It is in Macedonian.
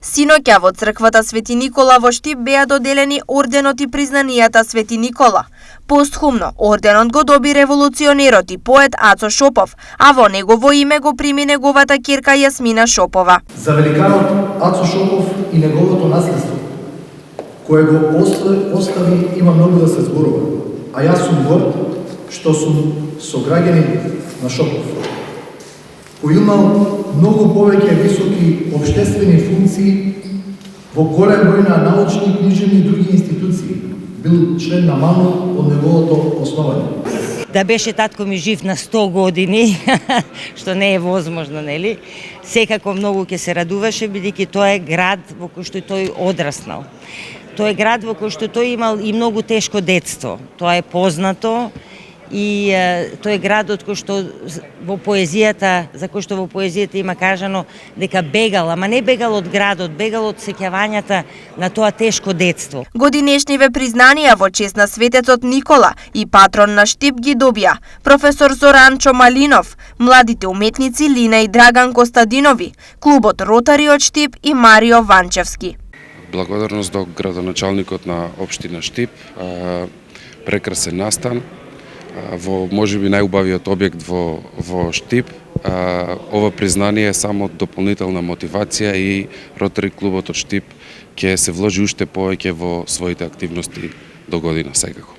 Синоќа во црквата Свети Никола во Штип беа доделени орденот и признанијата Свети Никола. Постхумно, орденот го доби револуционерот и поет Ацо Шопов, а во негово име го прими неговата ќерка Јасмина Шопова. За великанот Ацо Шопов и неговото наследство, кое го остави, има многу да се зборува, а јас сум горд што сум сограѓанин на Шопов, кој имал многу повеќе високи обштествени функции во голем број на научни, книжевни и други институции. Бил член на МАНУ од неговото основање. Да беше татко ми жив на 100 години, што не е возможно, нели? Секако многу ќе се радуваше, бидејќи тоа е град во кој што тој одраснал. Тоа е град во кој што тој имал и многу тешко детство. Тоа е познато. И тој е градот кој што во поезијата, за кој што во поезијата има кажано дека бегал, ама не бегал од градот, бегал од сеќавањата на тоа тешко детство. Годинешниве признанија во чест на светецот Никола и патрон на Штип ги добија професор Зоранчо Малинов, младите уметници Лина и Драган Костадинови, клубот Ротари од Штип и Марио Ванчевски. Благодарност до градоначалникот на општина Штип, прекрасен настан, во можеби најубавиот објект во Штип. Ова признание е само дополнителна мотивација и Ротари клубот од Штип ќе се вложи уште повеќе во своите активности до година секако.